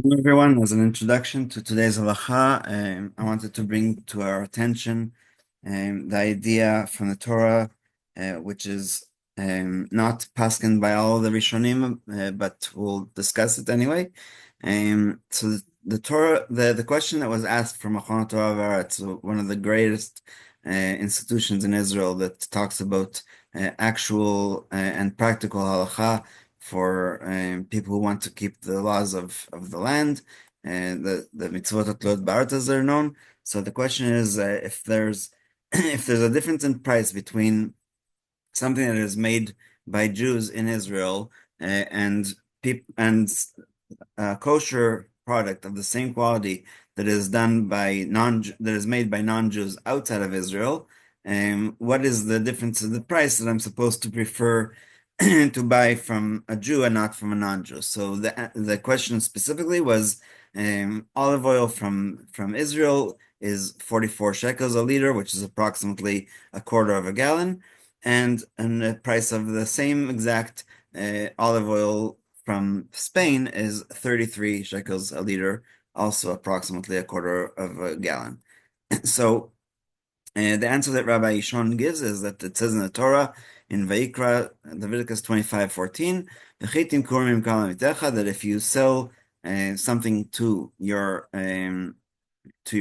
Hello everyone, as an introduction to today's halacha, I wanted to bring to our attention the idea from the Torah, which is not paskened by all the Rishonim, but we'll discuss it anyway. So the Torah, the question that was asked from Machon Torah V'Aretz, so one of the greatest institutions in Israel that talks about actual and practical halacha for people who want to keep the laws of the land, and the mitzvot hatlot ba'aretz as they're known. So the question is, if there's if there's a difference in price between something that is made by Jews in Israel and kosher product of the same quality that is done by that is made by non-Jews outside of Israel, what is the difference in the price that I'm supposed to prefer to buy from a Jew and not from a non-Jew? So the question specifically was olive oil from Israel is 44 shekels a liter, which is approximately a quarter of a gallon, and the price of the same exact olive oil from Spain is 33 shekels a liter, also approximately a quarter of a gallon. So the answer that Rabbi Yishon gives is that it says in the Torah, in Vayikra, Leviticus 25:14, that if you sell something to your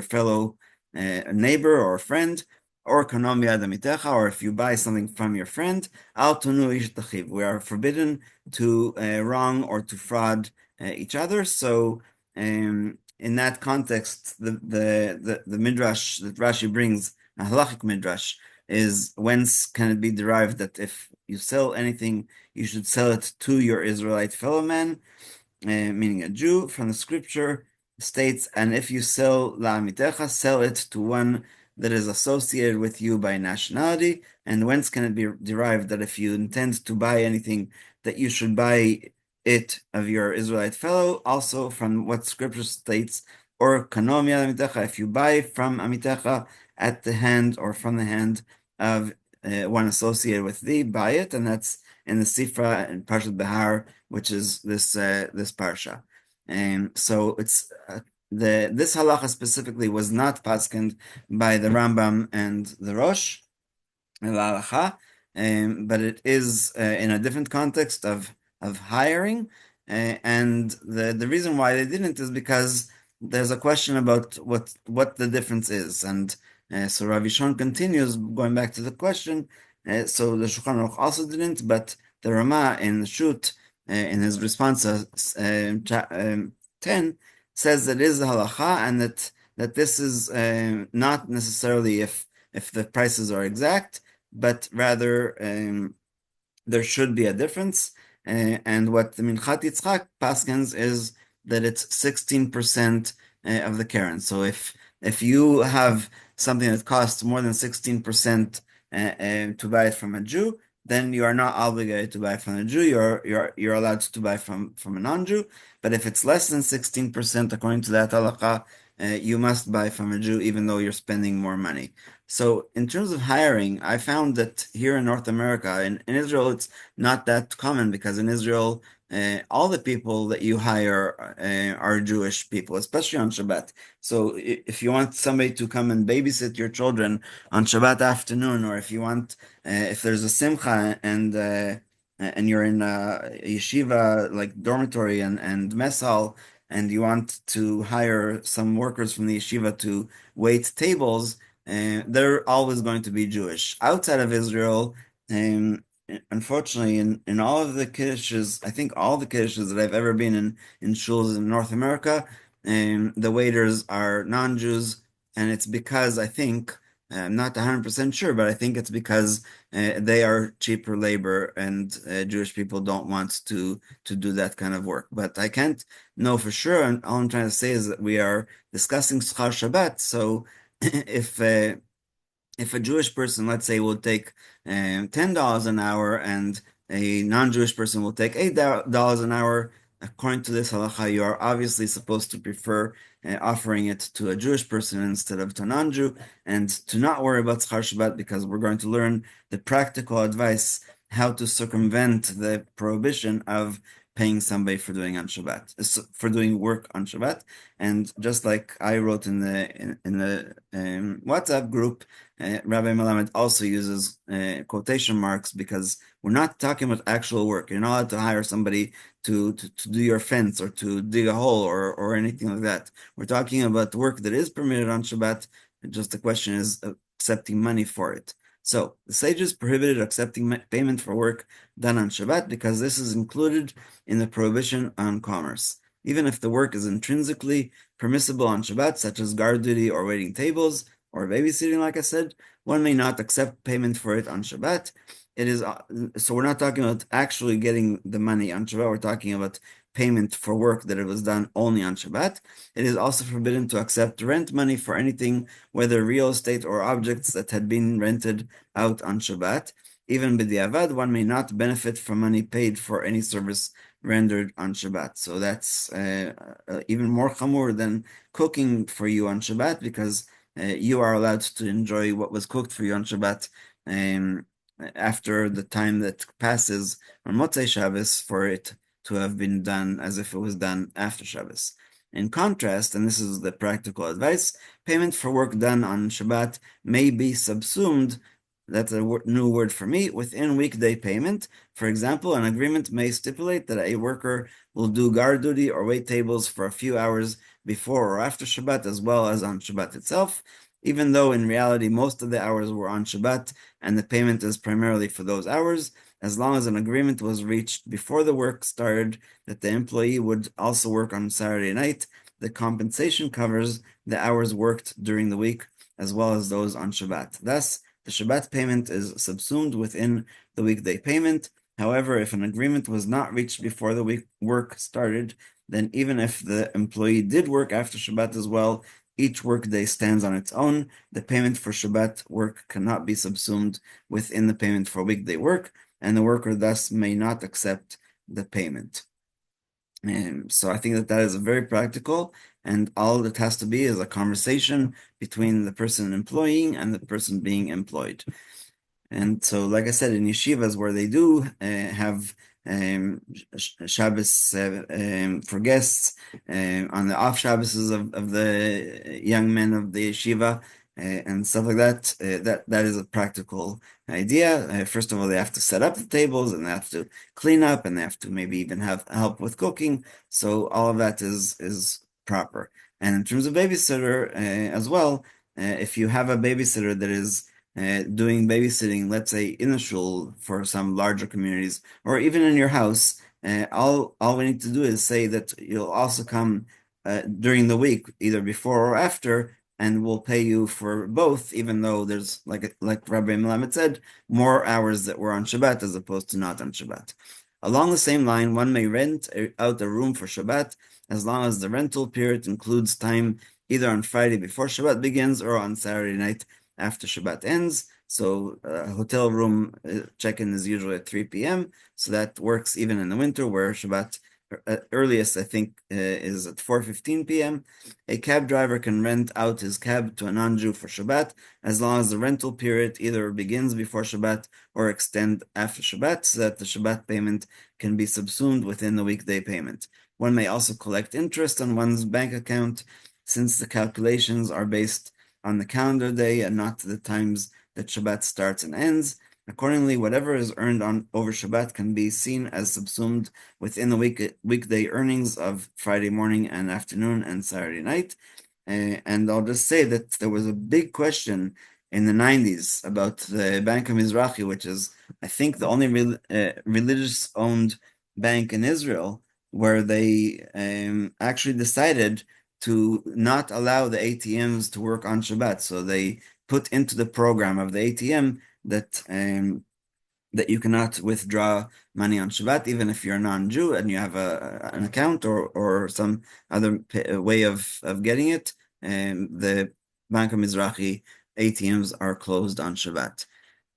fellow neighbor or friend, or or if you buy something from your friend, we are forbidden to wrong or to fraud each other. So in that context, the midrash that Rashi brings, a halachic midrash, is whence can it be derived that if you sell anything, you should sell it to your Israelite fellow man, meaning a Jew, from the scripture states, and if you sell la'amitecha, sell it to one that is associated with you by nationality. And whence can it be derived that if you intend to buy anything, that you should buy it of your Israelite fellow? Also from what scripture states, or kanomi amitecha, if you buy from amitecha at the hand or from the hand of one associated with thee, buy it, and that's in the Sifra and Parshat Behar, which is this parsha. So it's this halacha specifically was not paskened by the Rambam and the Rosh halacha, but it is in a different context of hiring, and the reason why they didn't is because there's a question about what the difference is, and so Rav Yishon continues going back to the question. So the Shulchan Aruch also didn't, but the Rama in the Shut, in his response 10, says that it is the halacha, and that this is not necessarily if the prices are exact, but rather there should be a difference. And what the Minchat Yitzchak paskins is that it's 16% of the keren. So if you have something that costs more than 16% to buy it from a Jew, then you are not obligated to buy from a Jew. You're allowed to buy from a non-Jew. But if it's less than 16%, according to that halacha, you must buy from a Jew, even though you're spending more money. So in terms of hiring, I found that here in North America, in Israel, it's not that common because in Israel, all the people that you hire are Jewish people, especially on Shabbat. So if you want somebody to come and babysit your children on Shabbat afternoon, or if you want, if there's a simcha and you're in a yeshiva like dormitory and mess hall, and you want to hire some workers from the yeshiva to wait tables, they're always going to be Jewish. Outside of Israel, unfortunately, in all of the kiddushes, I think all the kiddushes that I've ever been in shuls in North America, the waiters are non-Jews, and it's because I think, I'm not 100% sure, but I think it's because they are cheaper labor, and Jewish people don't want to do that kind of work. But I can't know for sure, and all I'm trying to say is that we are discussing Schar Shabbat, so if if a Jewish person, let's say, will take $10 an hour and a non-Jewish person will take $8 an hour, according to this halacha, you are obviously supposed to prefer offering it to a Jewish person instead of to a non-Jew, and to not worry about Schar Shabbat, because we're going to learn the practical advice how to circumvent the prohibition of paying somebody for doing on Shabbat, for doing work on Shabbat. And just like I wrote in the WhatsApp group, Rabbi Melamed also uses quotation marks because we're not talking about actual work. You're not allowed to hire somebody to do your fence or to dig a hole or anything like that. We're talking about work that is permitted on Shabbat. Just the question is accepting money for it. So the sages prohibited accepting payment for work done on Shabbat because this is included in the prohibition on commerce. Even if the work is intrinsically permissible on Shabbat, such as guard duty or waiting tables or babysitting, like I said, one may not accept payment for it on Shabbat. It is so we're not talking about actually getting the money on Shabbat. We're talking about payment for work that it was done only on Shabbat. It is also forbidden to accept rent money for anything, whether real estate or objects that had been rented out on Shabbat. Even b'diavad, one may not benefit from money paid for any service rendered on Shabbat. So that's even more chamur than cooking for you on Shabbat, because you are allowed to enjoy what was cooked for you on Shabbat after the time that passes on Motzei Shabbos for it to have been done as if it was done after Shabbos. In contrast, and this is the practical advice, payment for work done on Shabbat may be subsumed, that's a new word for me, within weekday payment. For example, an agreement may stipulate that a worker will do guard duty or wait tables for a few hours before or after Shabbat, as well as on Shabbat itself, even though in reality most of the hours were on Shabbat and the payment is primarily for those hours. As long as an agreement was reached before the work started that the employee would also work on Saturday night, the compensation covers the hours worked during the week as well as those on Shabbat. Thus, the Shabbat payment is subsumed within the weekday payment. However, if an agreement was not reached before the work started, then even if the employee did work after Shabbat as well, each workday stands on its own. The payment for Shabbat work cannot be subsumed within the payment for weekday work, and the worker thus may not accept the payment. So I think that is very practical, and all that has to be is a conversation between the person employing and the person being employed. And so, like I said, in yeshivas where they do have Shabbos for guests, on the off Shabbos of the young men of the yeshiva, and stuff like that, that is a practical idea. First of all, they have to set up the tables, and they have to clean up, and they have to maybe even have help with cooking. So all of that is proper. And in terms of babysitter as well, if you have a babysitter that is doing babysitting, let's say in a shul for some larger communities, or even in your house, all we need to do is say that you'll also come during the week, either before or after, and we'll pay you for both, even though there's, like Rabbi Melamed said, more hours that were on Shabbat as opposed to not on Shabbat. Along the same line, one may rent out a room for Shabbat as long as the rental period includes time either on Friday before Shabbat begins or on Saturday night after Shabbat ends. So a hotel room check-in is usually at 3 p.m. So that works even in the winter, where Shabbat earliest, I think, is at 4:15 p.m. A cab driver can rent out his cab to a non-Jew for Shabbat as long as the rental period either begins before Shabbat or extend after Shabbat, so that the Shabbat payment can be subsumed within the weekday payment. One may also collect interest on one's bank account, since the calculations are based on the calendar day and not the times that Shabbat starts and ends. Accordingly, whatever is earned over Shabbat can be seen as subsumed within the weekday earnings of Friday morning and afternoon and Saturday night. And I'll just say that there was a big question in the 90s about the Bank of Mizrahi, which is, I think, the only religious-owned bank in Israel, where they actually decided to not allow the ATMs to work on Shabbat. So they put into the program of the ATM that you cannot withdraw money on Shabbat, even if you're a non-Jew and you have an account or some other way of getting it. The Bank of Mizrahi ATMs are closed on Shabbat.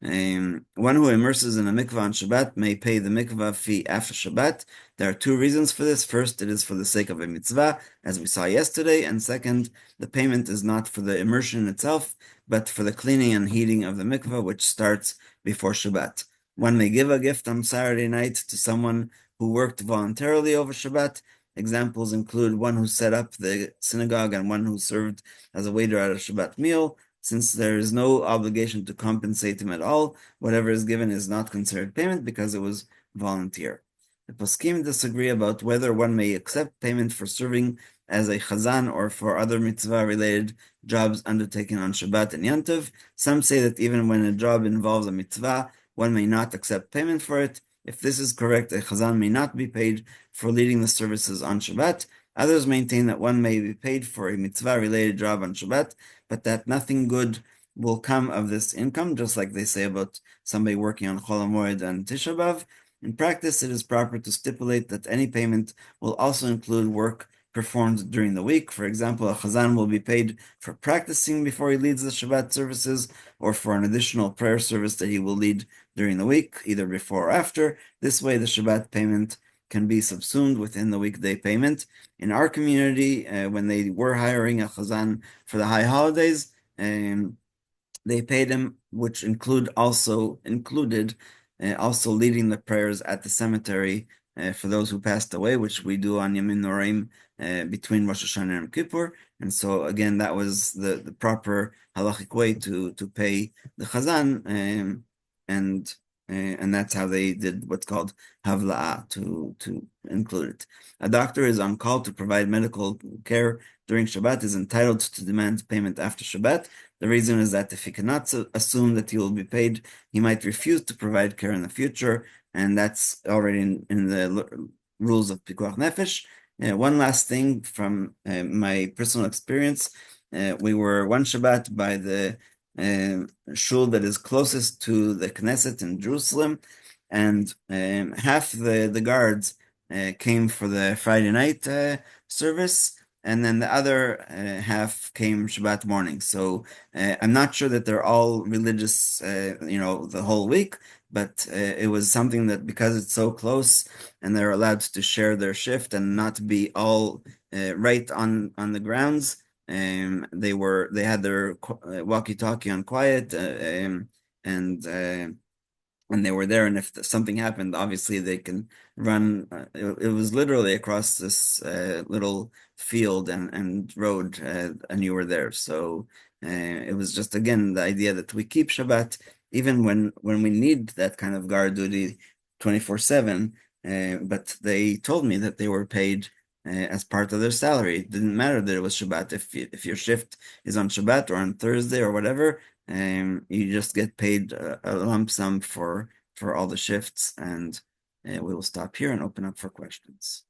One who immerses in a mikvah on Shabbat may pay the mikvah fee after Shabbat. There are two reasons for this. First, it is for the sake of a mitzvah, as we saw yesterday. And second, the payment is not for the immersion itself, but for the cleaning and heating of the mikvah, which starts before Shabbat. One may give a gift on Saturday night to someone who worked voluntarily over Shabbat. Examples include one who set up the synagogue and one who served as a waiter at a Shabbat meal. Since there is no obligation to compensate him at all, whatever is given is not considered payment because it was volunteer. The poskim disagree about whether one may accept payment for serving as a chazan or for other mitzvah-related jobs undertaken on Shabbat and Yantiv. Some say that even when a job involves a mitzvah, one may not accept payment for it. If this is correct, a chazan may not be paid for leading the services on Shabbat. Others maintain that one may be paid for a mitzvah-related job on Shabbat, but that nothing good will come of this income, just like they say about somebody working on Chol HaMoed and Tisha B'Av. In practice, it is proper to stipulate that any payment will also include work performed during the week. For example, a chazan will be paid for practicing before he leads the Shabbat services, or for an additional prayer service that he will lead during the week, either before or after. This way, the Shabbat payment can be subsumed within the weekday payment. In our community, when they were hiring a chazan for the high holidays, they paid him, which included also leading the prayers at the cemetery for those who passed away, which we do on Yamin Noraim between Rosh Hashanah and Yom Kippur. And so again, that was the proper halachic way to pay the chazan, and that's how they did what's called havla'ah, to include it. A doctor is on call to provide medical care during Shabbat, is entitled to demand payment after Shabbat. The reason is that if he cannot assume that he will be paid, he might refuse to provide care in the future, and that's already in the rules of Pikuach Nefesh. One last thing from my personal experience. We were one Shabbat by the shul that is closest to the Knesset in Jerusalem, and half the guards came for the Friday night service, and then the other half came Shabbat morning. So I'm not sure that they're all religious, the whole week, but it was something that, because it's so close and they're allowed to share their shift and not be all right on the grounds, they had their walkie-talkie on quiet, and they were there, and if something happened, obviously they can run. It was literally across this little field and road, and you were there. So it was just, again, the idea that we keep Shabbat even when we need that kind of guard duty 24/7. But they told me that they were paid as part of their salary. It didn't matter that it was Shabbat. If your shift is on Shabbat or on Thursday or whatever, you just get paid a lump sum for all the shifts. And we will stop here and open up for questions.